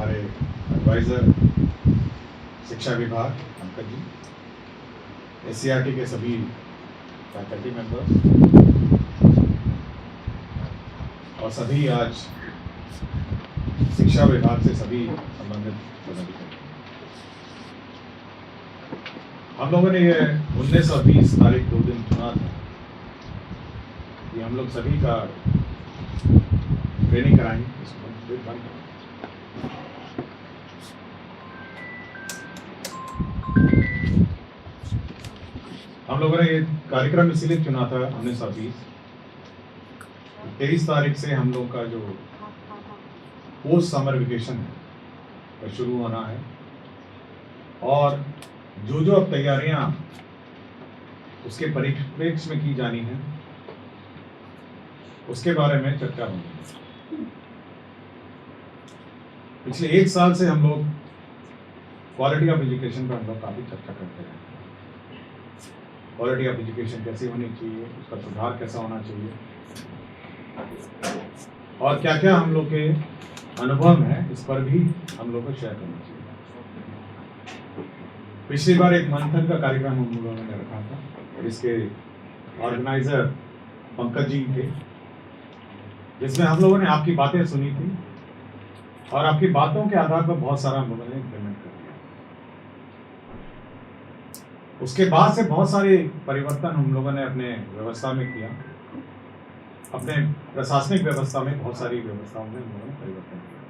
हमारे एडवाइज़र शिक्षा विभाग पंकज जी, SCERT के सभी फैकल्टी मेंबर्स और सभी आज शिक्षा विभाग से सभी संबंधित पदाधिकारी, हम लोगों ने ये 19 और 20 तारीख 2 दिन चुना था कि हम लोग सभी का ट्रेनिंग कराएंगे। हम लोगों ने ये कार्यक्रम इसीलिए चुना था 19 और 20, 23 तारीख से हम लोग का जो पोस्ट समर वेकेशन है वो शुरू होना है और जो अब तैयारियां उसके परिप्रेक्ष्य में की जानी है उसके बारे में चर्चा होगी। पिछले 1 साल से हम लोग क्वालिटी ऑफ एजुकेशन पर हम लोग काफ़ी चर्चा करते हैं। क्वालिटी ऑफ एजुकेशन कैसी होनी चाहिए, उसका सुधार कैसा होना चाहिए और क्या क्या हम लोग के अनुभव है, इस पर भी हम लोग को शेयर करना चाहिए। पिछली बार एक मंथन का कार्यक्रम हम लोगों ने रखा था, इसके ऑर्गेनाइजर पंकज जी थे, जिसमें हम लोगों ने आपकी बातें सुनी थी और आपकी बातों के आधार पर बहुत सारा हम लोगों ने इम्प्लीमेंट कर दिया। उसके बाद से बहुत सारे परिवर्तन हम लोगों ने अपने व्यवस्था में किया, अपने प्रशासनिक व्यवस्था में बहुत सारी व्यवस्थाओं में हम लोगों ने परिवर्तन किया।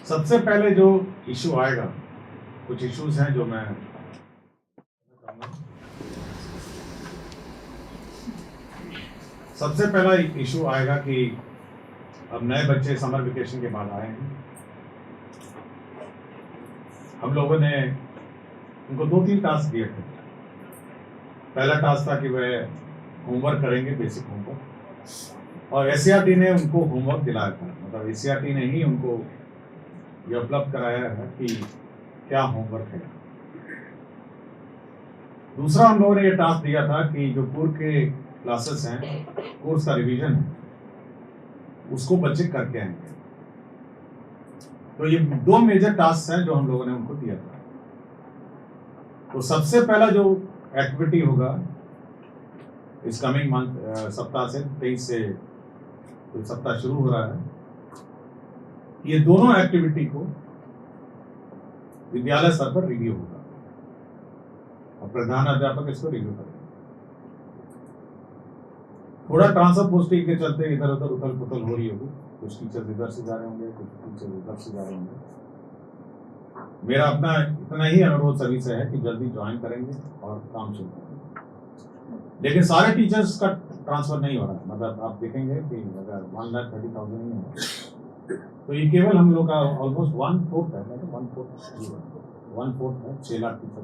सबसे पहले जो इशू आएगा, कुछ इश्यूज हैं जो मैं सबसे पहला इशू आएगा कि अब नए बच्चे समर वेकेशन के बाद आए हैं। हम लोगों ने उनको 2-3 टास्क दिए थे। पहला टास्क था कि वह होमवर्क करेंगे, बेसिक होमवर्क, और SCERT ने उनको होमवर्क दिलाया था। मतलब SCERT ने ही उनको ये उपलब्ध कराया है कि क्या होमवर्क है। दूसरा हम लोगों ने ये टास्क दिया था कि जो पूर्व के क्लासेस हैं, कोर्स का रिवीजन है, उसको बच्चे करके आएंगे। तो ये 2 मेजर टास्क हैं जो हम लोगों ने उनको दिया था। तो सबसे पहला जो एक्टिविटी होगा इस कमिंग मंथ सप्ताह से 23 से तो सप्ताह शुरू हो रहा है, ये दोनों एक्टिविटी को विद्यालय स्तर पर रिव्यू होगा और प्रधान अध्यापक इसको रिव्यू करेंगे। थोड़ा ट्रांसफर पोस्टिंग के चलते इधर उधर उथल पुथल हो रही होगी, कुछ टीचर्स इधर से जा रहे होंगे, कुछ टीचर्स उधर से जा रहे होंगे। मेरा अपना इतना ही अनुरोध सभी से है कि जल्दी ज्वाइन करेंगे और काम शुरू करेंगे। लेकिन सारे टीचर्स का ट्रांसफर नहीं हो रहा है। मतलब आप देखेंगे कि अगर 1,30,000 नहीं है तो ये केवल हम लोग का ऑलमोस्ट 1/4 है, मतलब 1/4 है 6 लाख टीचर।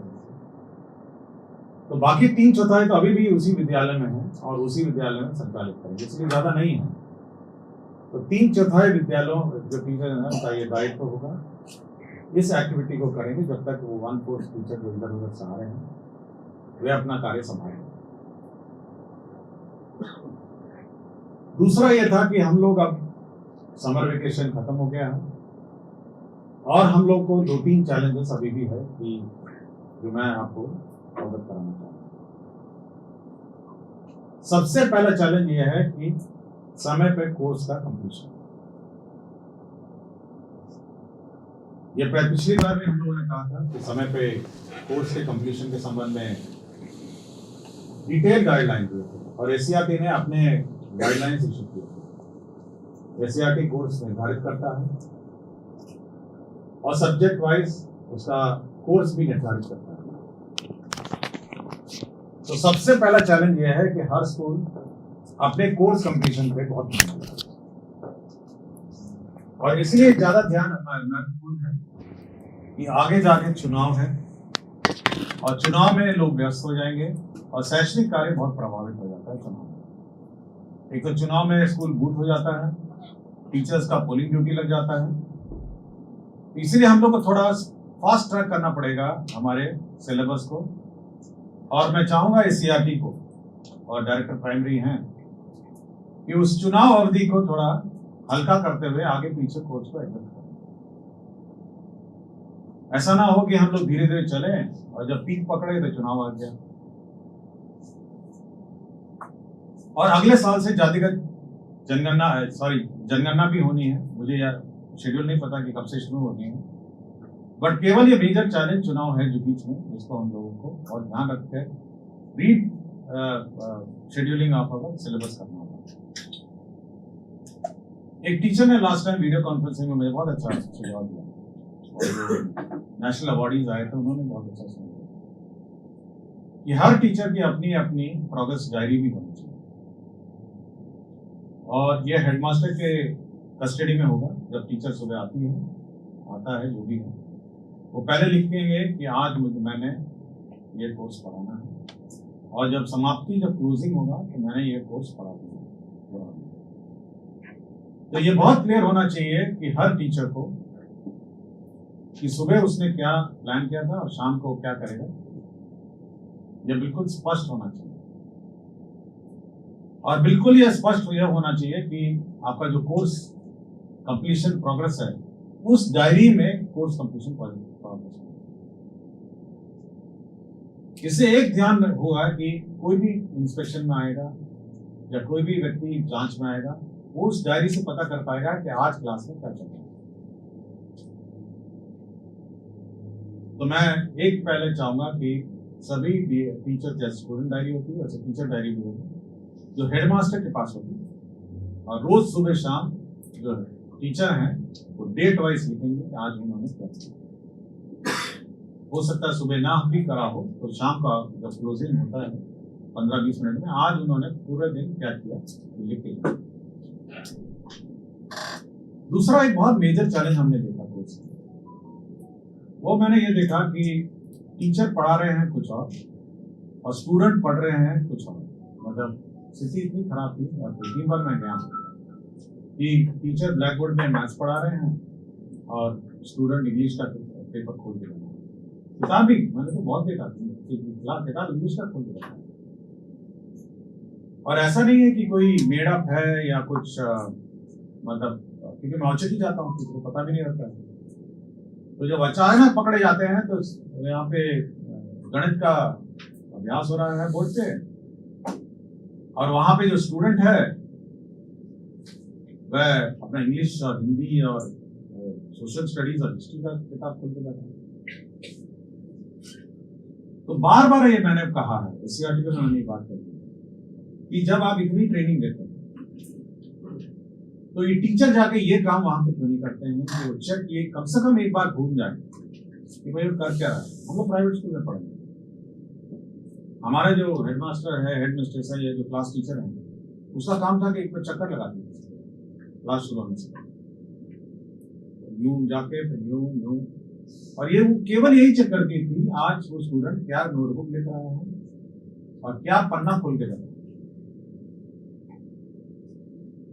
तो बाकी 3/4 तो अभी भी उसी विद्यालय में है और उसी विद्यालय में संचालित करेंगे, इसलिए ज़्यादा नहीं है। तो 3/4 विद्यालयों जो टीचर हैं उनका ये दायित्व होगा, इस एक्टिविटी को करेंगे जब तक वो 1/4 टीचर जो इधर उधर से आ रहे हैं वे अपना कार्य संभालेंगे। दूसरा ये था कि हम लोग अब समर वेकेशन खत्म हो गया है और हम लोग को 2-3 चैलेंजेस अभी भी है कि जो मैं आपको अवगत कराना चाहूँगा। सबसे पहला चैलेंज ये है कि समय पे कोर्स का कंप्लीशन। ये पिछली बार भी हम लोगों ने कहा था कि समय पे कोर्स के कंप्लीशन के संबंध में डिटेल गाइडलाइन दिए थे और SCERT ने अपने गाइडलाइंस इशू किए थे। SCERT कोर्स निर्धारित करता है और सब्जेक्ट वाइज उसका कोर्स भी निर्धारित करता है। तो सबसे पहला चैलेंज यह है कि हर स्कूल अपने कोर्स कंप्लीशन पे बहुत ध्यान देता है और इसलिए ज्यादा ध्यान रखना महत्वपूर्ण है कि आगे जाके चुनाव है और चुनाव में लोग व्यस्त हो जाएंगे और शैक्षणिक कार्य बहुत प्रभावित हो जाता है चुनाव में। एक तो चुनाव में स्कूल बूथ हो जाता है, टीचर्स का पोलिंग ड्यूटी लग जाता है, इसलिए हम लोग को थोड़ा फास्ट ट्रैक करना पड़ेगा हमारे सिलेबस को। और मैं चाहूंगा SCERT को और डायरेक्टर प्राइमरी हैं कि उस चुनाव अवधि को थोड़ा हल्का करते हुए आगे पीछे कोर्स को एडजस्ट करें। ऐसा ना हो कि हम लोग धीरे धीरे चले और जब पीक पकड़े तो चुनाव आ गया। और अगले साल से जातिगत जनगणना भी होनी है। मुझे यार शेड्यूल नहीं पता कि कब से शुरू होनी है, बट केवल ये मेजर चैलेंज चुनाव है जो बीच में, जिसको हम लोगों को बहुत ध्यान रख के शेड्यूलिंग ऑफ अवर सिलेबस करना होगा। एक टीचर ने लास्ट टाइम वीडियो कॉन्फ्रेंसिंग में मुझे बहुत अच्छा सुझाव दिया, और नेशनल अवार्डीज आए थे, उन्होंने बहुत अच्छा सुझाव कि हर टीचर की अपनी अपनी प्रोग्रेस डायरी भी होनी चाहिए, और ये हेडमास्टर के कस्टडी में होगा। जब टीचर सुबह आता है जो भी है, वो पहले लिखेंगे कि आज मैंने ये कोर्स पढ़ाना है, और जब क्लोजिंग होगा तो मैंने ये कोर्स पढ़ा दिया। तो ये बहुत क्लियर होना चाहिए कि हर टीचर को कि सुबह उसने क्या प्लान किया था और शाम को क्या करेगा, ये बिल्कुल स्पष्ट होना चाहिए। और बिल्कुल ये स्पष्ट यह होना चाहिए कि आपका जो कोर्स कंप्लीशन प्रोग्रेस है, उस डायरी में कोर्स कंप्लीशन प्रोग्रेस। इससे एक ध्यान होगा कि कोई भी इंस्पेक्शन में आएगा या कोई भी व्यक्ति जांच में आएगा, वो उस डायरी से पता कर पाएगा कि आज क्लास में क्या चल रहा है। तो मैं एक पहले चाहूंगा कि सभी टीचर, जैसे स्टूडेंट डायरी होती है वैसे टीचर डायरी भी होगी, जो हेडमास्टर के पास होगी, और रोज सुबह शाम जो टीचर हैं वो डेट वाइज लिखेंगे कि आज उन्होंने क्या किया। हो सकता है सुबह ना भी करा हो तो शाम का जब क्लोजिंग होता है 15-20 मिनट में, आज उन्होंने पूरे दिन क्या किया लिख के। दूसरा एक बहुत मेजर चैलेंज हमने देखा कोर्स, वो मैंने ये देखा कि टीचर पढ़ा रहे हैं कुछ और स्टूडेंट पढ़ रहे हैं कुछ और। मतलब स्थिति इतनी खराब थी, और 3 बार मैं गया कि टीचर ब्लैक बोर्ड में मैथ्स पढ़ा रहे हैं और स्टूडेंट इंग्लिश का पेपर खोल के, किताब भी मैंने तो बहुत देखा, किताब इंग्लिश का खोल के। और ऐसा नहीं है कि कोई मेड अप है या कुछ, मतलब क्योंकि मैं औचक ही जाता हूँ, किसी को पता भी नहीं रहता। तो जब अचानक पकड़े जाते हैं तो यहाँ पे गणित का अभ्यास हो रहा है बोर्ड पे, और वहां पे जो स्टूडेंट है वह अपना इंग्लिश और हिंदी और सोशल स्टडीज और हिस्ट्री का किताब खोल के जाता है। तो बार बार ये मैंने कहा है, इसी आर्टिकल में मैंने बात करी कि जब आप इतनी ट्रेनिंग देते हैं तो ये टीचर जाके ये काम वहां पे क्यों नहीं करते हैं कि वो चेक ये कम से कम एक बार घूम जाए कि भाई वो कर क्या रहा है। हम लोग प्राइवेट स्कूल में पढ़ेंगे, हमारे जो हेडमास्टर है, हेडमिस्ट्रेस है, या जो क्लास टीचर है, उसका काम था कि एक बार चक्कर लगा दिया क्लास शुरू होने से, यूं जाके फिर यूं, और ये वो केवल यही चेक करती थी आज वो स्टूडेंट क्या नोटबुक लेकर आया है और क्या पन्ना खोल के जाता है।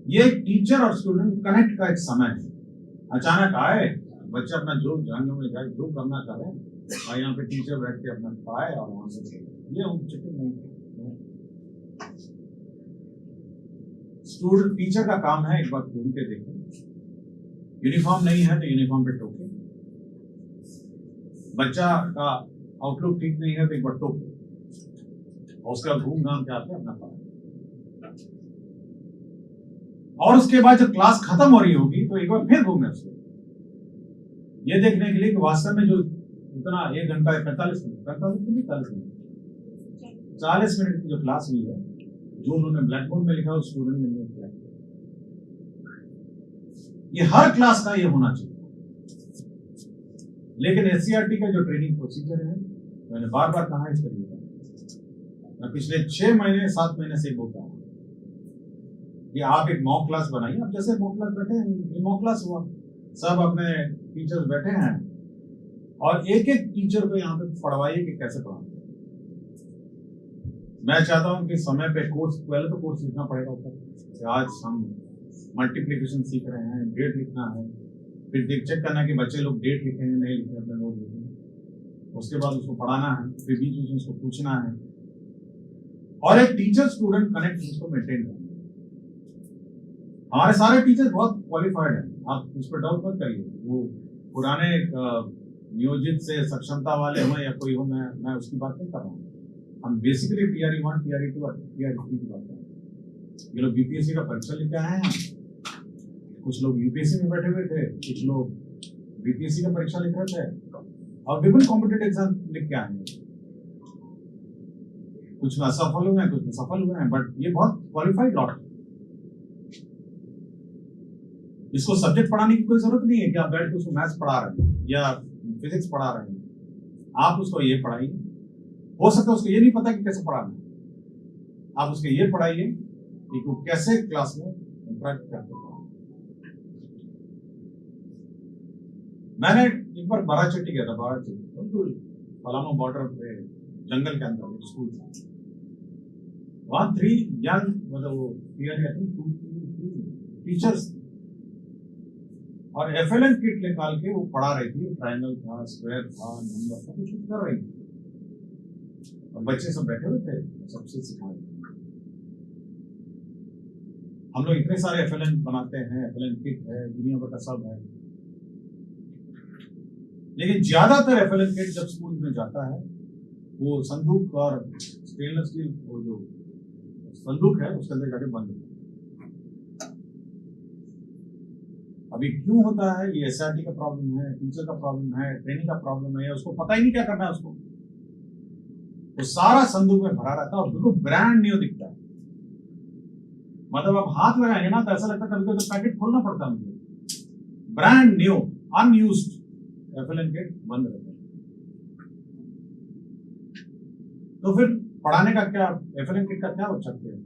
ये टीचर और स्टूडेंट कनेक्ट का एक समय है। अचानक आए बच्चे अपना जो जानने में जाए, जो करना चाहे, और यहाँ पे टीचर बैठ के अपना पढ़ाए और वहां से ये चिकन नहीं। स्टूडेंट टीचर का काम है एक बार घूम के देखें, यूनिफॉर्म नहीं है तो यूनिफॉर्म पे टोके, बच्चा का आउटलुक ठीक नहीं है तो एक बार टोके, और उसके बाद घूम घाम के आते अपना पढ़ाए। और उसके बाद जब क्लास खत्म हो रही होगी तो एक बार फिर घूमने उसको, ये देखने के लिए कि वास्तव में जो इतना 1 घंटा 45 मिनट 40 मिनट की जो क्लास हुई है, जो उन्होंने ब्लैक बोर्ड में लिखा उस स्टूडेंट ने नहीं किया। ये हर क्लास का ये होना चाहिए। लेकिन एससीईआरटी का जो ट्रेनिंग प्रोसीजर है, मैंने बार बार कहा इस पर, मैं पिछले 6 महीने 7 महीने से बोलता हूं कि आप एक मॉक क्लास बनाइए। अब जैसे मॉक क्लास बैठे हैं, मॉक क्लास हुआ, सब अपने टीचर्स बैठे हैं और एक एक टीचर को यहाँ पे पढ़वाइए कि कैसे पढ़ाना। मैं चाहता हूँ कि समय पे कोर्स, पहले तो कोर्स लिखना पड़ेगा ऊपर, आज हम मल्टीप्लिकेशन सीख रहे हैं, डेट लिखना है, फिर चेक करना कि बच्चे लोग डेट लिखे हैं नहीं लिखे, अपने लोग लिखे, उसके बाद उसको पढ़ाना है, फिर बीच बीच में उसको पूछना है, और एक टीचर स्टूडेंट कनेक्ट उसको मेंटेन करना है। हमारे सारे टीचर्स बहुत क्वालिफाइड हैं, आप इस पर डाउट मत करिए। वो पुराने नियोजित से सक्षमता वाले हो या कोई हो, मैं उसकी बात नहीं कर रहा हूँ। हम बेसिकली TRE 1, TRE 2 और TRE 3 की बात कर रहे हैं। ये लोग BPSC का परीक्षा लेके आए हैं, कुछ लोग UPSC में बैठे हुए थे, कुछ लोग BPSC का परीक्षा लिख रहे थे और विभिन्न कॉम्पिटेटिव एग्जाम लिख के आए हैं। कुछ में असफल हुए हैं, कुछ में सफल हुए हैं, बट ये बहुत क्वालिफाइड लॉट है। इसको सब्जेक्ट पढ़ाने की कोई जरूरत नहीं है कि आप बैठ के उसको मैथ्स पढ़ा रहे हैं या फिजिक्स पढ़ा रहे हैं। आप उसको ये पढ़ाइए, हो सकता है उसको ये नहीं पता कि कैसे पढ़ाना है, आप उसको ये पढ़ाइए कि वो कैसे क्लास में इंटरेक्ट करते हैं। मैंने एक बार बाराचट्टी गया था, बाराचट्टी बिल्कुल पलामू बॉर्डर पे जंगल के अंदर स्कूल था। वहां 3 यंग मतलब वो टीचर्स और FLN किट निकाल के वो पढ़ा रही थी। ट्रायंगल था, स्क्वायर था, नंबर था, कुछ कर रही थी और बच्चे सब बैठे हुए थे, सबसे सिखा रहे थे। हम लोग इतने सारे FLN बनाते हैं, FLN किट है, दुनिया भर का सब है, लेकिन ज्यादातर FLN किट जब स्कूल में जाता है वो संदूक और स्टेनलेस स्टील वो जो संदूक है उसके अंदर जाके बंद होता है। अभी क्यों होता है? ये SRT का प्रॉब्लम है, टीचर का प्रॉब्लम है, ट्रेनिंग का प्रॉब्लम है, या उसको पता ही नहीं क्या करना है उसको। वो सारा संदूक में भरा रहता है और बिल्कुल ब्रांड न्यू दिखता है। मतलब आप हाथ लगाएंगे ना तो ऐसा लगता है कभी कभी तो पैकेट खोलना पड़ता है मुझे। Brand new unused FLN kit बंद रहता है। तो फिर पढ़ाने का क्या, FLN किट का क्या औचित्य है?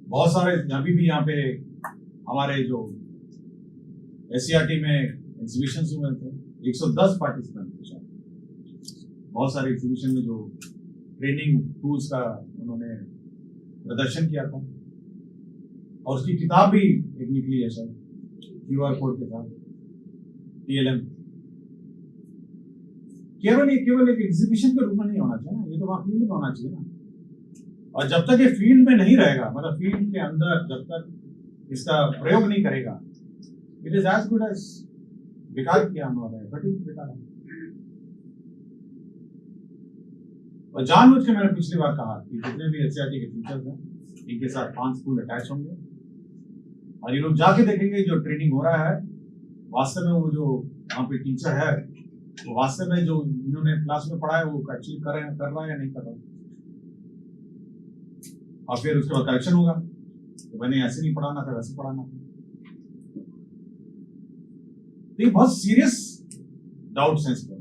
बहुत सारे अभी भी यहाँ पे हमारे जो SCRT में एग्जीबिशन हुए थे, 110 पार्टिसिपेंट थे। बहुत सारे एग्जीबिशन में जो ट्रेनिंग टूल्स का उन्होंने प्रदर्शन किया था और उसकी किताब भी एक निकली है सर, QR कोड के साथ, TLM। केवल एक एग्जीबिशन के रूप में नहीं होना चाहिए ना, ये तो वहाँ फील्ड में होना चाहिए ना। और जब तक ये फील्ड में नहीं रहेगा, मतलब फील्ड के अंदर जब तक इसका प्रयोग नहीं करेगा, it is as good as बेकार किया हम लोगों ने, बट बेकार है। और जानबूझ के मैंने पिछली बार कहा कि जितने भी SCRT के टीचर्स हैं इनके साथ 5 स्कूल अटैच होंगे और ये लोग जाके देखेंगे जो ट्रेनिंग हो रहा है वास्तव में, वो जो वहाँ पे टीचर है वो वास्तव में जो इन्होंने क्लास में पढ़ा है वो एक्चुअली कर रहा है या नहीं कर रहा। और फिर उसके बाद करेक्शन होगा, तो मैंने ऐसे नहीं पढ़ाना था, वैसे पढ़ाना था। तो ये बहुत सीरियस डाउट्स हैं इस पर।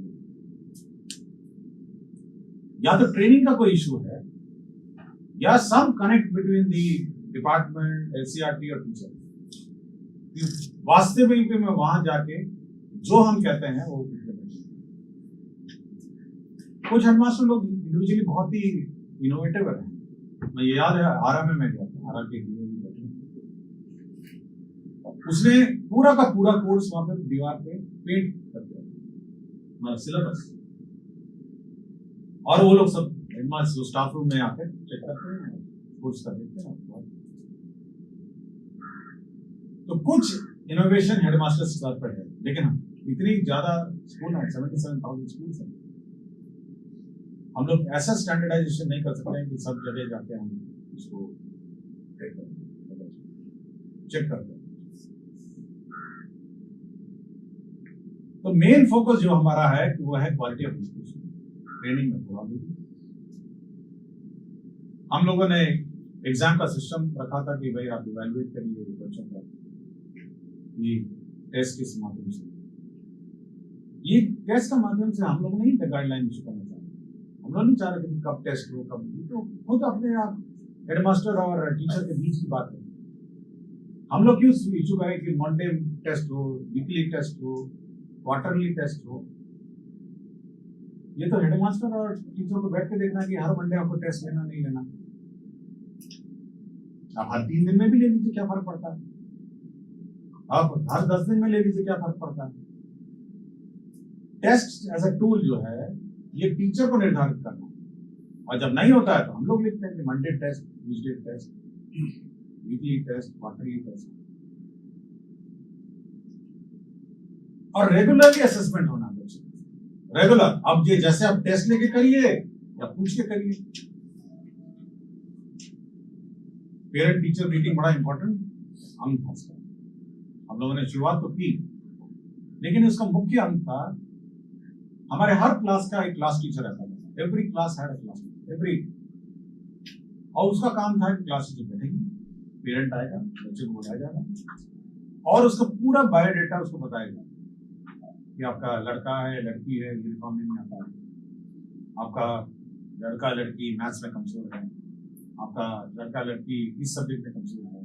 या तो ट्रेनिंग का कोई इशू है या some connect between the department, SCRT और टीचर। वास्तविक में वहां जाके जो हम कहते हैं वो कुछ हेडमास्टर लोग इंडिविजुअली बहुत ही इनोवेटिव है। मैं ये याद है आरा में मैं गया था, आरा के उसने पूरा का पूरा कोर्स वहां पे दीवार पे पेंट कर दिया, मतलब सिलेबस। और वो लोग सब हेडमास्टर स्टाफ रूम में आकर चेक करते हैं, कोर्स कर देते हैं। तो कुछ इनोवेशन हेडमास्टर स्तर पर है, लेकिन इतनी ज्यादा स्कूल है, 77,000 स्कूल है, हम लोग ऐसा स्टैंडर्डाइजेशन नहीं कर सकते हैं कि सब जगह जाके हम इसको चेक करते हैं। तो मेन फोकस जो हमारा है कि वो है क्वालिटी ऑफ एजुकेशन, ट्रेनिंग में थोड़ा भी। हम लोगों ने एग्जाम का सिस्टम रखा था कि भाई आप इवैल्यूएट करिए बच्चों का, ये टेस्ट के माध्यम से, ये टेस्ट के माध्यम से हम लोग नहीं गाइडलाइन इशू करना चाहते। हम लोग नहीं चाह रहे थे कि कब टेस्ट हो कब नहीं, तो खुद अपने आप हेडमास्टर और टीचर के बीच की बात है। हम लोग क्यों इशू करें कि मंडे टेस्ट हो, वीकली टेस्ट हो, क्वार्टरली टेस्ट हो। ये तो हेडमास्टर और टीचर को बैठ के देखना कि हर मंडे आपको टेस्ट लेना नहीं लेना। आप हर 3 दिन में भी ले लीजिए, क्या फर्क पड़ता है? आप हर 10 दिन में ले लीजिए, क्या फर्क पड़ता है? टेस्ट एज अ टूल जो है ये टीचर को निर्धारित करना, और जब नहीं होता है तो हम लोग लिखते हैं कि Monday test, Tuesday test. Weekly test, quarterly test, और रेगुलरली असेसमेंट होना चाहिए। रेगुलर, अब ये जैसे आप टेस्ट लेके करिए या पूछ के करिए। पेरेंट टीचर मीटिंग बड़ा इंपॉर्टेंट अंग था इसका। हम लोगों ने शुरुआत तो की, लेकिन इसका मुख्य अंग था हमारे हर क्लास का एक क्लास टीचर रहता था। Every class had a class teacher, every, और उसका काम था कि क्लास टीचर बैठेगी, पेरेंट आएगा, बच्चे को बुलाया जाएगा और उसका पूरा बायोडाटा उसको बताएगा कि आपका लड़का है, लड़की है, यूनिफॉर्म में नहीं आता है, आपका लड़का लड़की मैथ्स में कमजोर है, आपका लड़का लड़की इस सब्जेक्ट में कमजोर है,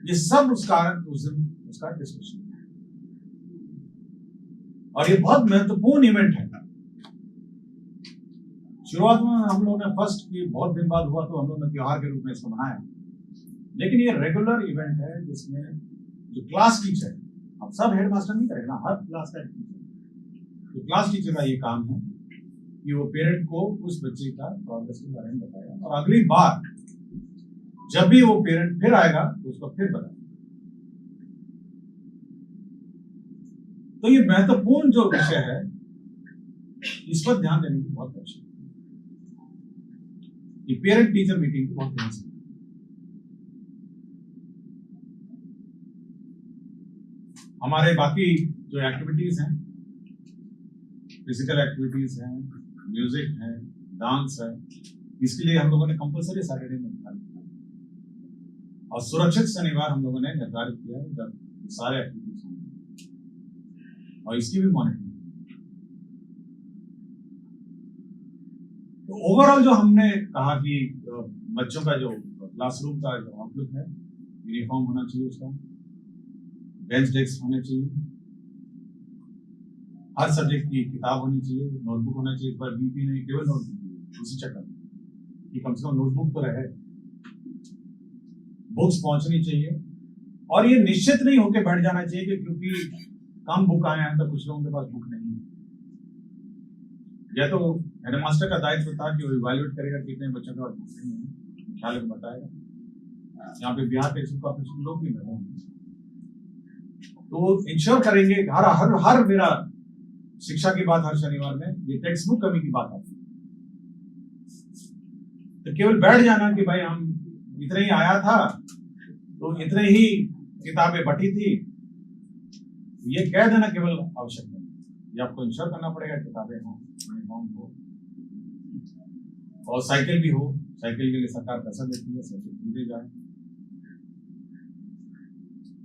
ये सब उसका डिस्कशन है। और ये बहुत महत्वपूर्ण इवेंट है। शुरुआत में हम लोगों ने फर्स्ट की बहुत दिन बाद हुआ तो हम लोगों ने त्योहार के रूप में इसको मनाया, लेकिन ये रेगुलर इवेंट है जिसमें जो क्लास टीचर, अब सब हेडमास्टर नहीं करेगा, हर क्लास का टीचर, तो क्लास टीचर का ये काम है कि वो पेरेंट को उस बच्चे का प्रोग्रेस के बारे में बताएगा और अगली बार जब भी वो पेरेंट फिर आएगा तो उसको फिर बताएगा। तो ये महत्वपूर्ण जो विषय है इस पर ध्यान देने की बहुत आवश्यकता है कि पेरेंट टीचर मीटिंग को बहुत ध्यान से। हमारे बाकी जो एक्टिविटीज हैं, फिजिकल एक्टिविटीज हैं, म्यूजिक है, डांस है, इसके लिए हम लोगों ने कंपल्सरी सैटरडे में निर्धारित किया और सुरक्षित शनिवार हम लोगों ने निर्धारित किया है जब सारे एक्टिविटीज होंगे और इसकी भी मॉनिटरिंग। तो ओवरऑल जो हमने कहा कि बच्चों का जो क्लासरूम का जो आउटलुक है, यूनिफॉर्म होना चाहिए, उसका बेंच डेस्क होने चाहिए, हर सब्जेक्ट की किताब होनी चाहिए, नोटबुक होना चाहिए, पर बीपी नहीं केवल नोटबुक, उसी चक्कर कि कम से कम नोटबुक तो रहे, बुक्स पहुंचनी चाहिए और ये निश्चित नहीं होकर बैठ जाना चाहिए कि क्योंकि कम बुक आए हैं तो कुछ लोगों के पास बुक नहीं है। यह तो हेडमास्टर का दायित्व था कि वो इवैल्यूएट करेगा कितने बच्चों के पास बुक नहीं है, ख्याल को बताएगा। यहाँ पे बिहार टेक्स्ट बुक ऑफिस के लोग भी बैठे होंगे तो इंश्योर करेंगे। हर हर हर मेरा शिक्षा की बात हर शनिवार में ये टेक्स्ट बुक कमी की बात आती है, तो केवल बैठ जाना कि भाई हम इतने ही आया था तो इतने ही किताबें बटी थी, ये कह देना केवल आवश्यक नहीं। ये आपको इंश्योर करना पड़ेगा किताबें हो, यूनिफॉर्म हो और साइकिल भी हो। साइकिल के लिए सरकार पैसा देती है, साइकिल खरीदे जाए।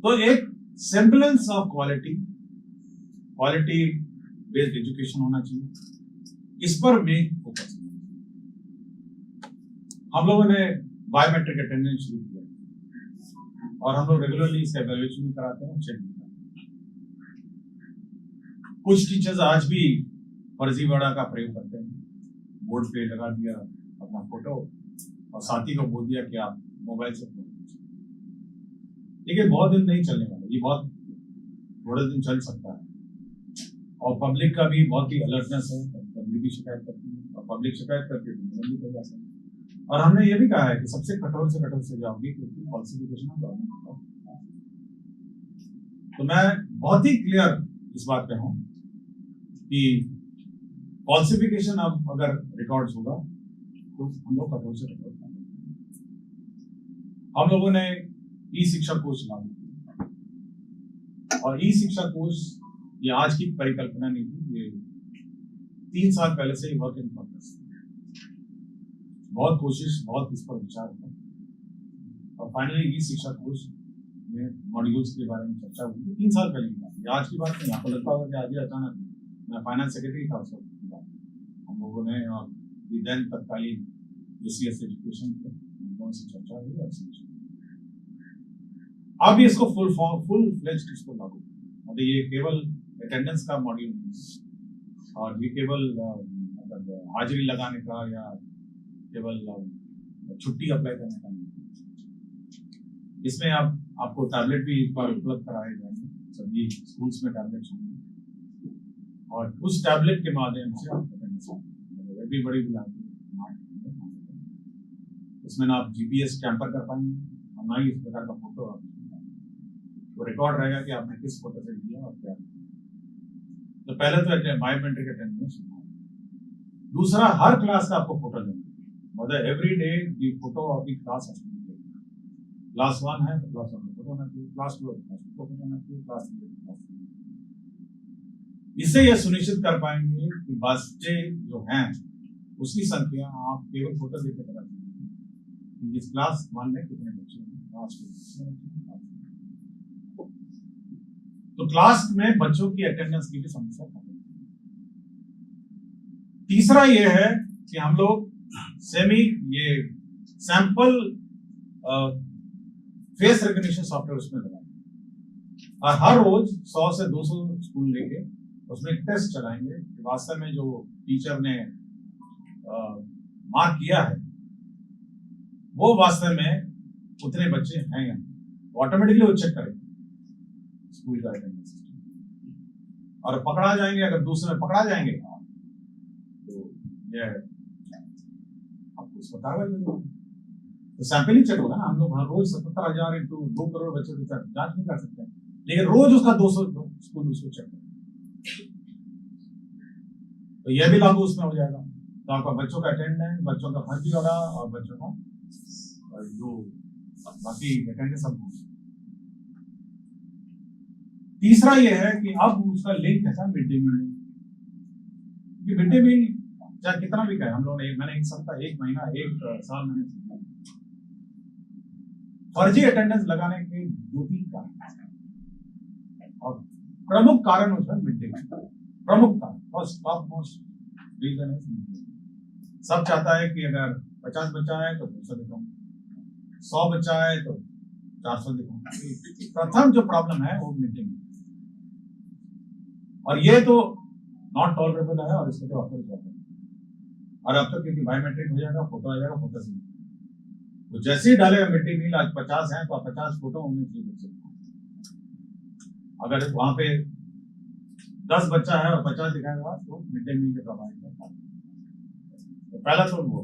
तो एक semblance of quality based education होना चाहिए, इस पर मैं फोकस। हम लोगों ने बायोमेट्रिक अटेंडेंस शुरू किया और हम लोग रेगुलरली इसका इवैल्यूएशन भी कराते हैं, चेक भी कराते हैं। कुछ टीचर्स आज भी फर्जीवाड़ा का प्रयोग करते हैं, बोर्ड पे लगा दिया अपना फोटो और साथी को बोल दिया कि आप मोबाइल से फोटो। देखिए बहुत दिन नहीं चलने वाला, ये बहुत थोड़े दिन चल सकता है और पब्लिक का भी बहुत ही अलर्टनेस है, पब्लिक भी शिकायत करती है और पब्लिक शिकायत करती है तो जा सकता है। और हमने ये भी कहा है कि सबसे कठोर से कठोर सजा होगी क्योंकि फॉल्सिफिकेशन ऑफ डॉक्यूमेंट। तो मैं बहुत ही क्लियर इस बात पे हूं कि फॉल्सिफिकेशन अब अगर रिकॉर्ड्स होगा तो हम लोग कठोर से कठोर करेंगे। हम लोगों ने ई शिक्षा कोष लागू किया और ई शिक्षा कोष ये आज की परिकल्पना नहीं थी, ये 3 साल पहले से ही वर्क इन प्रोग्रेस। बहुत कोशिश, बहुत इस पर विचार हुआ और फाइनली ई शिक्षा कोष में मॉड्यूल्स के बारे में चर्चा हुई। 3 साल पहले की बात, आज की बात नहीं। आपको लगता होगा कि आज ही अचानक, मैं फाइनेंस सेक्रेटरी था उस वक्त, हम लोगों ने और देन तत्कालीन यूसीएस एजुकेशन से चर्चा हुई और अब इसको फुल फ्लेज्ड इसको लागू, मतलब ये केवल अटेंडेंस का मॉड्यूल नहीं और ये केवल मतलब हाजिरी लगाने का या केवल छुट्टी अप्लाई करने का नहीं। इसमें आपको टैबलेट भी एक बार उपलब्ध कराए जाएंगे, सभी स्कूल्स में टैबलेट्स होंगे और उस टैबलेट के माध्यम से आप अटेंडेंस भी बड़ी इसमें ना आप जीपीएस टैंपर कर पाएंगे, और ना ही इस प्रकार का फोटो तो रिकॉर्ड रहेगा कि आपने किस फोटो से किया और क्या। तो पहले तो बायोमेट्रिक अटेंडेंस। दूसरा, हर क्लास का आपको फोटो लेना, मतलब every day the photo of the class. Class 1 है तो क्लास 1 का फोटो होना चाहिए, क्लास 2 क्लास 2 का फोटो होना चाहिए, क्लास 3 क्लास 3। इससे यह सुनिश्चित कर पाएंगे कि बच्चे जो हैं उसकी संख्या आप केवल फोटो देख के पता चलेगी कि इस क्लास 1 में कितने बच्चे हैं, क्लास 2 में कितने बच्चे हैं। तो क्लास में बच्चों की अटेंडेंस की भी समस्या है। तीसरा ये है कि हम लोग ये सैंपल फेस रिकग्निशन सॉफ्टवेयर उसमें लगाएंगे और हर रोज 100 से 200 स्कूल लेके उसमें टेस्ट चलाएंगे कि वास्तव में जो टीचर ने मार्क किया है वो वास्तव में उतने बच्चे हैं या नहीं। ऑटोमेटिकली वो चेक करेंगे स्कूल का अटेंडेंस सिस्टम, और पकड़ा जाएंगे, अगर दूसरे में पकड़ा जाएंगे तो ये आपको उस पर कार्रवाई करेंगे। तो सैंपल ही चेक होगा ना। हम लोग हर रोज 77,000 इंटू 2 करोड़ बच्चों की जांच नहीं कर सकते, लेकिन रोज उसका 200 स्कूल उसको चेक करें, तो यह भी लागू उसमें हो जाएगा। तो आपका बच्चों का अटेंडेंस, बच्चों का फर्जीवाड़ा और बच्चों का जो बाकी अटेंडेंस सब। तीसरा यह है कि अब उसका लिंक है mid day meal. Mid day meal चाहे कितना भी कहे, हम लोग ने मैंने एक सप्ताह, एक महीना, एक साल मैंने फर्जी अटेंडेंस लगाने के 2-3 कारण और प्रमुख कारण उसमें मिड डे मील। प्रमुख कारण, फर्स्ट टॉप मोस्ट रीजन है सब चाहता है कि अगर 50 बच्चा है तो 200 दिखाऊं, 100 बच्चा है तो 400 दिखाऊं। प्रथम जो प्रॉब्लम है वो मिड डे मील, और ये तो नॉट टॉलरेबल है और इसको तो अप्रोच करते हैं। और अब तक क्योंकि बायोमेट्रिक हो जाएगा, फोटो आ जाएगा, फोटो से तो जैसे ही डालेगा मिड डे मील आज 50 है तो आप 50 फोटो होने चाहिए। अगर वहां पे 10 बच्चा है और 50 दिखाएगा तो मिड डे मील के प्रभाव है। तो पहला तो वो।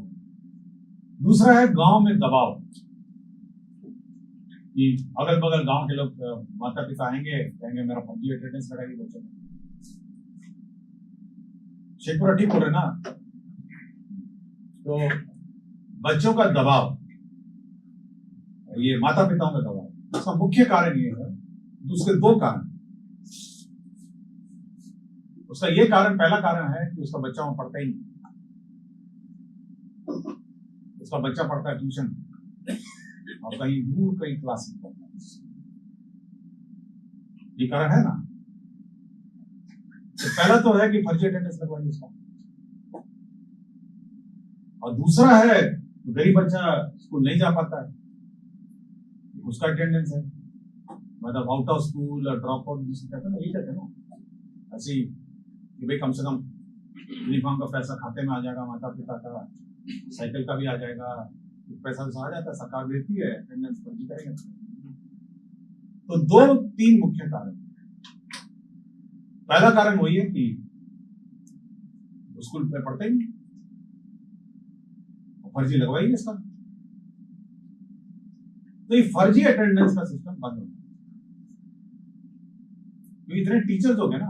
दूसरा है गांव में दबाव, कि अगल बगल गांव के लोग माता पिता आएंगे, कहेंगे मेरा फर्जी अटेंडेंस लगाइए बच्चों में। शेखपुरा ठीक हो रहे ना। तो बच्चों का दबाव, ये माता पिताओं का दबाव, उसका मुख्य कारण ये है। उसके 2 कारण। उसका ये कारण, पहला कारण है कि उसका बच्चा वहां पढ़ता ही नहीं, उसका बच्चा पढ़ता है ट्यूशन और कहीं दूर कहीं क्लास में पढ़ता है। ये कारण है ना। तो पहला तो है कि फर्जी अटेंडेंस लगवाइए उसका, और दूसरा है गरीब बच्चा स्कूल नहीं जा पाता है, उसका अटेंडेंस है, मतलब आउट ऑफ स्कूल और ड्रॉप आउट जिसे कहते हैं ना, यही कहते हैं ना ऐसे कि भाई कम से कम यूनिफॉर्म का पैसा खाते में आ जाएगा, माता पिता का साइकिल का भी आ जाएगा, पैसा आ जाता है, सरकार देती है, अटेंडेंस फर्जी करेंगे। तो 2-3 मुख्य कारण। पहला कारण वही है कि स्कूल में पढ़ते ही फर्जी लगवाइए इसका। तो ये फर्जी अटेंडेंस का सिस्टम बंद होगा। तो इतने टीचर्स हो गए ना।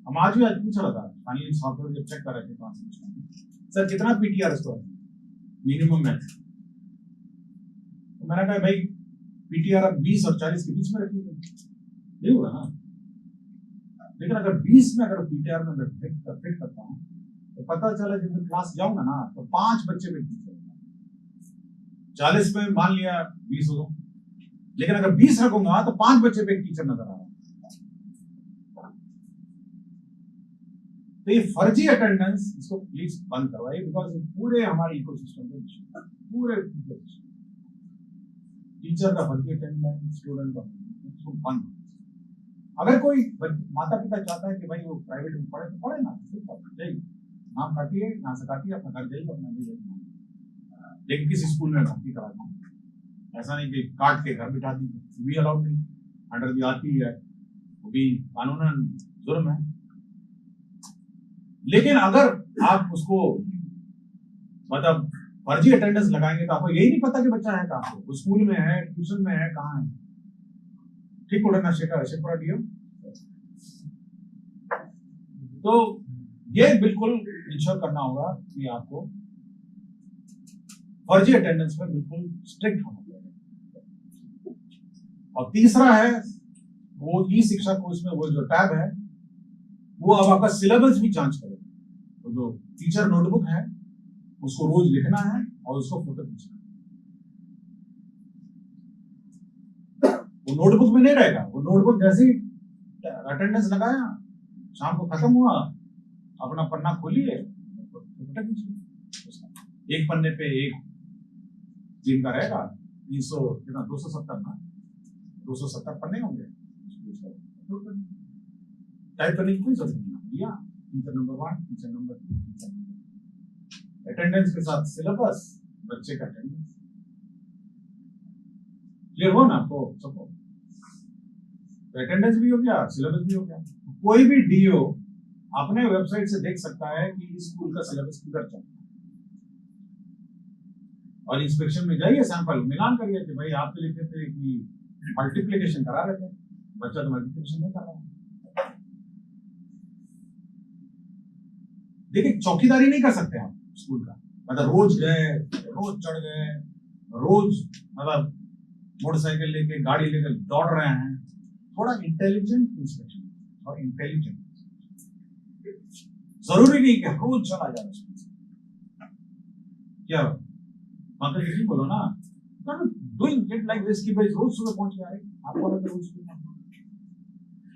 हम आज पूछ रहा था फाइनली सॉफ्टवेयर जब चेक कर रहे थे ट्रांसलेशन, सर कितना पीटीआर इसको मिनिमम है। तो मैंने कहा भाई पीटीआर अब 20 और 40 के बीच में रखिए, नहीं होगा ना। लेकिन अगर 20 में अगर पीटीआर में फिट करता हूँ तो पता चला जब क्लास जाऊंगा ना तो 5 बच्चे में 40 में मान लिया 20 होगा, लेकिन अगर 20 रखूंगा तो 5 बच्चे पे एक टीचर नजर आ रहा है। तो ये फर्जी अटेंडेंस इसको प्लीज बंद करवाइए, बिकॉज पूरे हमारे इकोसिस्टम में पूरे टीचर का फर्जी अटेंडेंस, स्टूडेंट का इसको बंद। अगर कोई माता पिता चाहता है कि भाई वो प्राइवेट में पढ़े तो पढ़े ना, नाम काटिए, यहाँ से काटिए, अपना घर जाइए, अपना ले जाइए, लेकिन किसी स्कूल में भर्ती करा दें। ऐसा नहीं कि काट के घर बिठा दी, भी अलाउड नहीं, अंडर दी आती है, वो भी कानूनन जुर्म है। लेकिन अगर आप उसको मतलब फर्जी अटेंडेंस लगाएंगे तो आपको यही नहीं पता कि बच्चा है कहाँ पे, वो स्कूल में है, ट्यूशन में है, कहाँ है। ठीक उड़ना शेखर दियो। तो ये बिल्कुल इंश्योर करना होगा कि आपको फर्जी अटेंडेंस में बिल्कुल स्ट्रिक्ट होना चाहिए। और तीसरा है वो ई शिक्षा कोर्स में वो जो टैब है वो अब आपका सिलेबस भी जांच करेगा। तो जो टीचर नोटबुक है उसको रोज लिखना है और उसको फोटो खींचना है। वो नोटबुक में नहीं रहेगा, वो नोटबुक जैसे ही अटेंडेंस लगाया, शाम को खत्म हुआ, अपना पन्ना खोलिए, फोटो खींचिए। एक पन्ने पे एक दिन का रहेगा, 300 कितना 270 ना, 270 पन्ने होंगे। टाइप करने की कोई जरूरत नहीं दिया, teacher number 1, teacher number 2, teacher number, attendance के साथ सिलेबस, बच्चे का अटेंडेंस। क्लियर हो ना आपको सबको? अटेंडेंस भी हो गया, सिलेबस भी हो गया। कोई भी डीओ अपने वेबसाइट से देख सकता है कि इस स्कूल का सिलेबस किधर चल रहा है, और इंस्पेक्शन में जाइए, सैंपल मिलान करिए कि भाई आप तो लिखे थे कि मल्टीप्लिकेशन करा रहे थे, बच्चा तो मल्टीप्लिकेशन नहीं कर रहा है। देखिए चौकीदारी नहीं कर सकते आप स्कूल का, मतलब रोज गए, रोज चढ़ गए, रोज मतलब मोटरसाइकिल लेके गाड़ी लेकर दौड़ रहे हैं। थोड़ा इंटेलिजेंट इंस्पेक्शन और इंटेलिजेंट, जरूरी नहीं कि रोज चला जाए स्कूल। क्या मतलब किसी बोलो ना, डूइंग इट लाइक दिस कि भाई रोज सुबह पहुंच के आ रहे, आपको लगे रोज सुबह,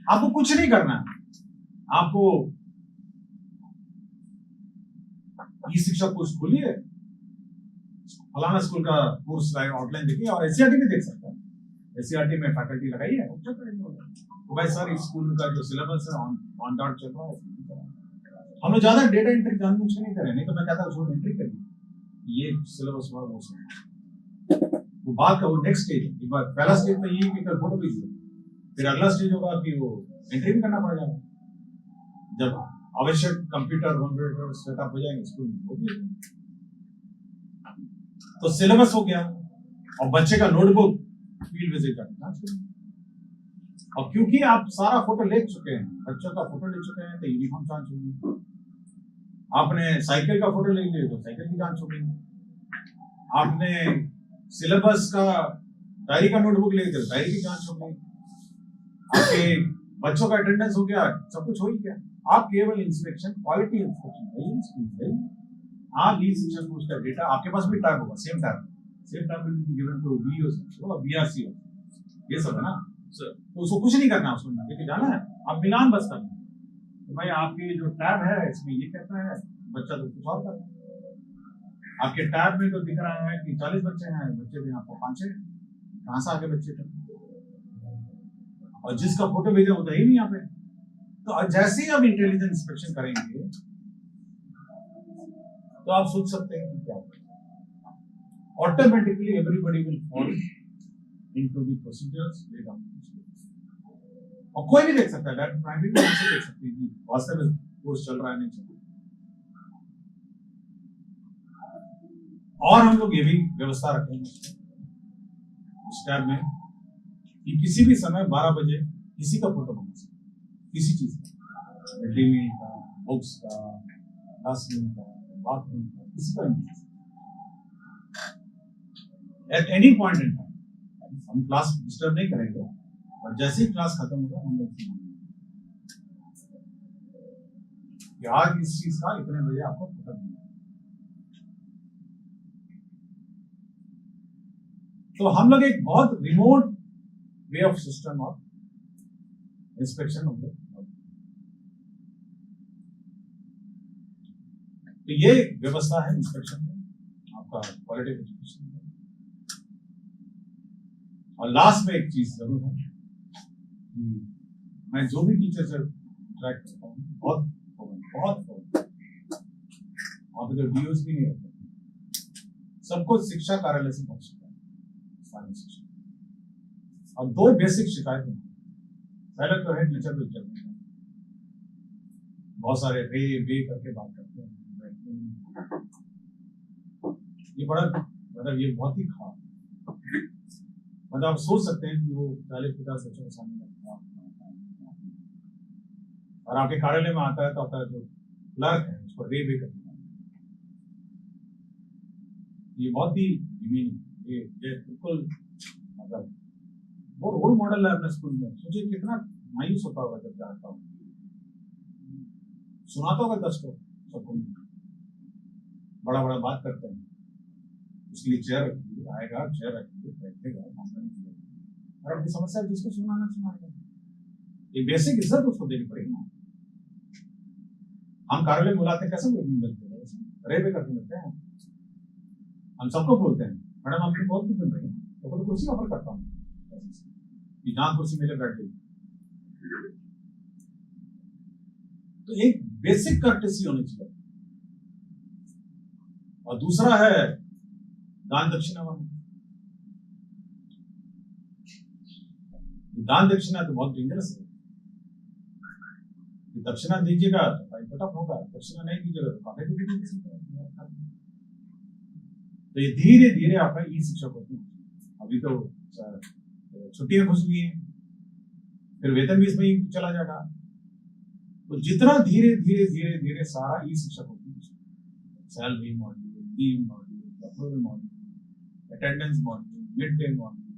आपको कुछ नहीं करना है। आपको ई शिक्षा कोर्स खोलिए, फलाना स्कूल का कोर्स आउटलाइन देखिए, और एससीईआरटी में देख सकता है, एससीईआरटी में फैकल्टी लगाइए, तो भाई सर इस स्कूल का जो सिलेबस है ऑन डॉट चल रहा है। हम लोग ज्यादा डेटा एंट्री जानबूझ के नहीं करें, नहीं तो मैं कहता हूँ उसको एंट्री करिए, ये सिलेबस हुआ वो बात का वो नेक्स्ट स्टेज है। एक बार पहला स्टेज तो ये कि कल फोटो भेजिए, फिर अगला स्टेज होगा कि वो एंट्री भी करना पड़ेगा। जब आवश्यक कंप्यूटर सेटअप हो जाएंगे स्कूल में, तो सिलेबस हो गया और बच्चे का नोटबुक फील्ड विजिट करना। और क्योंकि आप सारा फोटो ले चुके हैं, बच्चों का फोटो ले चुके हैं, तो यूनिफॉर्म जांच होगी। आपने साइकिल का फोटो ले लिया तो साइकिल की जांच होगी। आपने सिलेबस का डायरी का नोटबुक ले लिया, डायरी की जांच होगी। आपके बच्चों का अटेंडेंस हो गया, सब कुछ हो ही गया। आप केवल इंस्पेक्शन, क्वालिटी इंस्पेक्शन, आप ई शिक्षा कोर्स का डेटा, आपके पास भी टैब होगा, same tab will be given to BO और बीआरसी, ये सब है ना। तो उसको कुछ नहीं करना, उसको लेके जाना है, आप मिलान बस करना है। तो भाई आपके जो टैब है इसमें ये कहता है, बच्चा तो कुछ और करता है। आपके टैब में तो दिख रहा है कि 40 बच्चे हैं, बच्चे भी आपको 5 हैं, कहां से आगे बच्चे थे? और जिसका फोटो भेजा होता ही नहीं यहाँ पे। तो जैसे ही आप इंटेलिजेंस इंस्पेक्शन करेंगे तो आप सोच सकते हैं कि क्या होगा। Automatically everybody will follow into the procedures. और कोई भी देख सकता है, प्राइमरी में से देख सकते हैं कि वास्तव में कोर्स चल रहा है नहीं चल रहा। और हम लोग ये भी व्यवस्था रखेंगे उस टैब में कि किसी भी समय 12 बजे किसी का फोटो बना सकते, किसी चीज का, मिड डे मील का, बुक्स का, क्लासरूम का, बाथरूम का, किसी का नहीं। At any point in time हम क्लास डिस्टर्ब नहीं करेंगे, और जैसे ही क्लास खत्म होगा हम लोग कि आज इस चीज का इतने बजे आपको फोटो मिलेगा। तो हम लोग एक बहुत remote way of system of inspection होंगे। तो ये व्यवस्था है इंस्पेक्शन में, आपका क्वालिटी एजुकेशन में। और लास्ट में एक चीज जरूर है, मैं जो भी टीचर से इंटरेक्ट करता हूँ बहुत वहां पे जो डीओस भी नहीं होते, सबको शिक्षा कार्यालय से पहुंच चुका है स्थानीय शिक्षा। और 2 बेसिक शिकायत हैं। पहले तो है टीचर को इज्जत नहीं, बहुत सारे रे बे करके बात करते हैं। ये बड़ा मतलब ये बहुत ही खराब, मतलब आप सोच सकते हैं कि वो 40-50 बच्चों के सामने और आपके कार्यालय में आता है तो आपका जो क्लर्क है उसको रे भी करना, ये बहुत ही ये बिल्कुल मतलब वो रोल मॉडल है अपने स्कूल में। सोचिए कितना मायूस होता होगा जब जाता हूँ, सुनाता होगा 10 को सबको, बड़ा बड़ा बात करते हैं, उसके लिए चेयर रखिए, आएगा चेयर रखिए, बैठेगा, और अपनी समस्या जिसको सुनाना सुनाएगा, ये बेसिक इज्जत उसको देनी पड़ेगी ना। हम कार्यालय बुलाते कैसे मिलते हैं, रे भी करके मिलते हैं, हम सबको बोलते हैं मैडम आपकी बहुत कुछ मिल रही है, तो कुर्सी ऑफर करता हूँ कि जहां कुर्सी मिले बैठ गई। तो एक बेसिक कर्टेसी होनी चाहिए। और दूसरा है दान दक्षिणा वाला। दान दक्षिणा तो बहुत डेंजरस है, दक्षिणा दीजिएगा तो भाई पटअप होगा, दक्षिणा नहीं दीजिएगा तो काफी दीजिएगा। तो ये धीरे धीरे आपका ई शिक्षक होती है। अभी तो छुट्टियां घुस गई हैं, फिर वेतन भी इसमें ही चला जाएगा। तो जितना धीरे धीरे धीरे धीरे सारा ई शिक्षक होती है, salary module, leave module, approval module, attendance module, mid day module.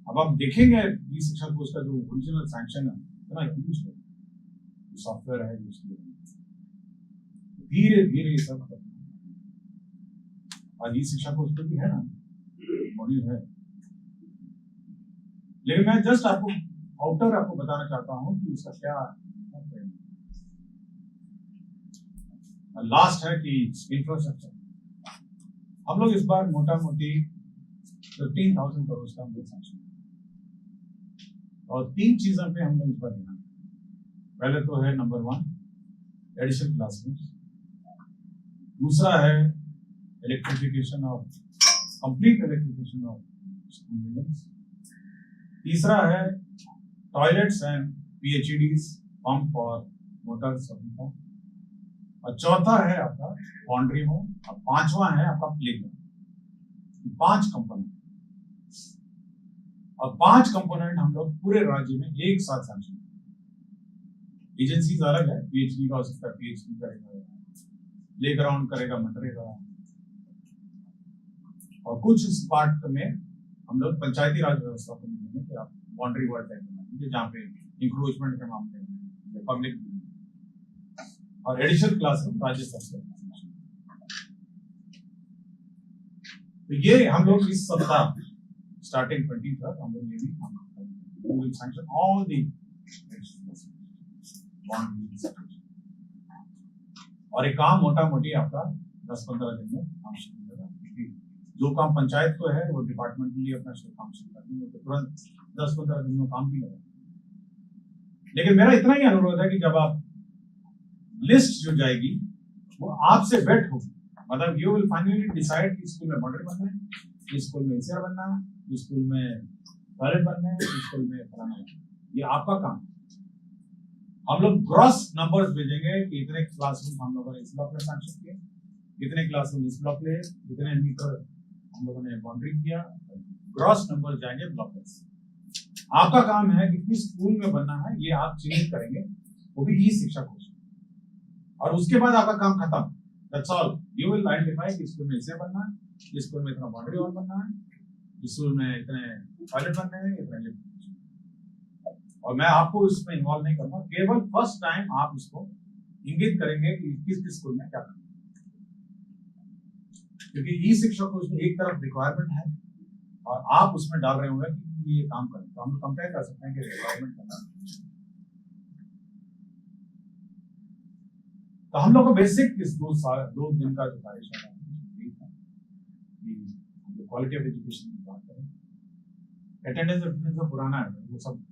अब आप देखेंगे ई शिक्षक को उसका जो ओरिजिनल सैंक्शन है इतना ह्यूज है, सॉफ्टवेयर है उसके धीरे धीरे ये सब आज ई शिक्षा को उसको भी है ना मॉड्यूल है। लेकिन मैं जस्ट आपको आउटर आपको बताना चाहता हूं कि उसका क्या लास्ट है कि इंफ्रास्ट्रक्चर। हम लोग इस बार मोटा मोटी 15,000 करोड़ का हम सैंक्शन, और 3 चीजों पे हम लोग इस बार ध्यान। पहले तो है नंबर 1 एडिशनल क्लासरूम्स, दूसरा है electrification of complete electrification of school buildings, तीसरा है टॉयलेट्स एंड पीएचईडीज पंप और मोटर्स, और चौथा है आपका लॉन्ड्री होम, और पांचवा है आपका प्लेग्राउंड। 5 कंपोनेंट, और 5 कंपोनेंट हम लोग पूरे राज्य में एक साथ सैंक्शन। एजेंसीज अलग है, पीएचडी का हो सकता है, पीएचडी करेगा, प्लेग्राउंड करेगा मनरेगा, और कुछ इस पार्ट में हम लोग पंचायती राज व्यवस्था को देंगे कि आप बाउंड्री वाल टाइप बनाएंगे जहाँ पे इंक्रोचमेंट के मामले में पब्लिक, और एडिशनल क्लासरूम राज्य स्तर से। तो ये हम लोग इस सप्ताह स्टार्टिंग 20 तक हम लोग ये भी सैंक्शन ऑल दी, और एक काम मोटा मोटी आपका 10-15 दिन में काम शुरू होगा। जो काम पंचायत को है वो डिपार्टमेंटली अपना काम शुरू कर देंगे, तो तुरंत 10-15 दिन में काम भी लगेगा। लेकिन मेरा इतना ही अनुरोध है कि जब आप लिस्ट जो जाएगी वो आपसे वेट होगी, मतलब यू विल फाइनली डिसाइड कि स्कूल में मॉडल बनना है, इस स्कूल में एसीआर बनना है, इस स्कूल में टॉयलेट बनना है, इस स्कूल में फलाना है, ये आपका काम। हम लोग ग्रॉस नंबर्स भेजेंगे कि इतने क्लासरूम हम लोगों ने इस ब्लॉक में सैंक्शन किए, इतने क्लासरूम इस ब्लॉक में, इतने मीटर हम लोगों ने बाउंड्री किया, ग्रॉस नंबर जाएंगे ब्लॉक में। आपका काम है कि किस स्कूल में बनना है ये आप चिन्हित करेंगे, वो भी ई शिक्षा कोष, और उसके बाद आपका काम खत्म। That's all. You will identify कि स्कूल में इसे बनना है, इस स्कूल में इतना बाउंड्री वॉल बनना है, इस स्कूल में इतने टॉयलेट बनने हैं, इतने लिफ्ट। और मैं आपको इसमें इन्वॉल्व नहीं करूंगा, केवल फर्स्ट टाइम आप इसको इंगित करेंगे कि किस किस स्कूल में क्या करना है, क्योंकि ई शिक्षा को उसमें एक तरफ रिक्वायरमेंट है और आप उसमें डाल रहे होंगे कि ये काम करें, तो हम कंपेयर कर सकते हैं कि रिक्वायरमेंट करना। तो हम लोग को बेसिक इस 2 दिन का जो कार्यशाला है क्वालिटी ऑफ एजुकेशन की बात करें। अटेंडेंस तो पुराना है, वो सब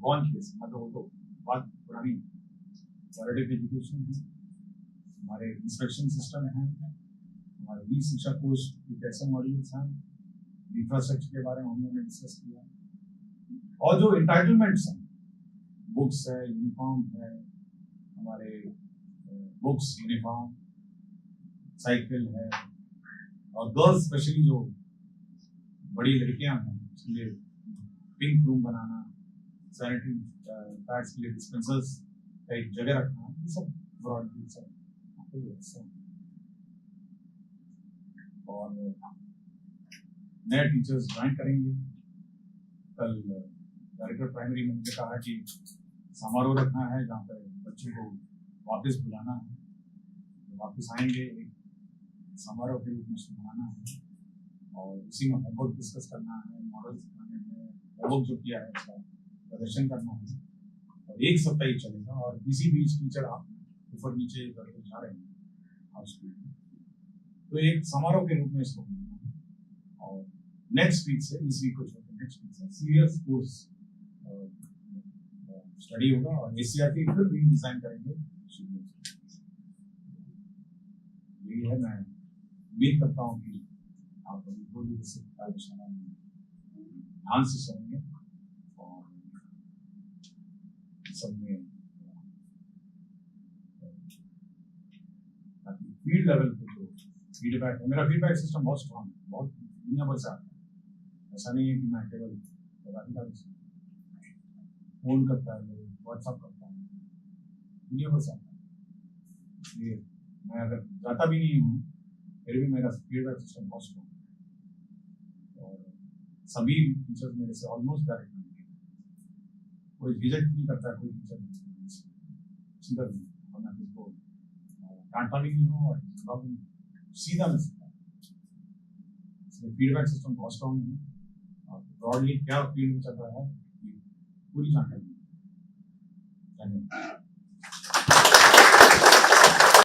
कौन केस, मतलब वो तो बात पुरानी। क्वालिटी ऑफ एजुकेशन है, हमारे इंस्ट्रक्शन सिस्टम है, हमारे ई शिक्षा कोष के कैसे मॉड्यूल्स हैं, इंफ्रास्ट्रक्चर के बारे में हम लोगों ने डिस्कस किया, और जो इंटाइटलमेंट्स हैं, बुक्स है, यूनिफॉर्म है, हमारे बुक्स यूनिफॉर्म साइकिल है, और गर्ल्स स्पेशली जो बड़ी लड़कियां हैं उसके लिए पिंक रूम बनाना, सैनिटरी पैड्स के लिए डिस्पेंसर्स का एक जगह रखना, ये सब ब्रॉडली सब आपको व्यवस्था है। और नए टीचर्स ज्वाइन करेंगे। कल डायरेक्टर प्राइमरी ने मुझे कहा कि समारोह रखना है जहाँ पर बच्चों को वापस बुलाना है, वापस आएंगे, एक समारोह के रूप में उसको मनाना है, और उसी में होमवर्क डिस्कस करना है, मॉडल सिखाने हैं, होमवर्क जो किया है उसका प्रदर्शन करना है, और एक सप्ताह ही चलेगा। और इसी बीच टीचर आप ऊपर नीचे करके जा रहे हैं हाउस में, तो एक समारोह के रूप में इसको मनाना है। और नेक्स्ट वीक से, इस वीक को छोड़कर नेक्स्ट वीक से सीरियस कोर्स स्टडी होगा, और एसीआरटी फिर रीडिजाइन करेंगे। यही है, मैं उम्मीद करता हूँ कि आप कार्यशाला में ध्यान से सुनेंगे और सब में फील्ड लेवल पे जो फीडबैक है, मेरा फीडबैक सिस्टम बहुत स्ट्रॉन्ग है, बहुत दुनिया भर से आता है। ऐसा नहीं है कि मैं केवल पदाधिकारी से फोन करता है, व्हाट्सएप करता है, दुनिया भर से आता है। इसलिए मैं अगर जाता भी नहीं हूँ फिर भी मेरा फीडबैक सिस्टम बहुत स्ट्रॉन्ग है, और सभी टीचर्स मेरे से ऑलमोस्ट डायरेक्ट मिलते हैं, कोई रिजेक्ट नहीं करता, कोई टीचर सीधा मैं किसको डांटता भी नहीं हूँ और सीधा मिल सकता है। इसलिए फीडबैक सिस्टम बहुत स्ट्रॉन्ग है, और ब्रॉडली क्या फील्ड में चल रहा है पूरी जानकारी। धन्यवाद।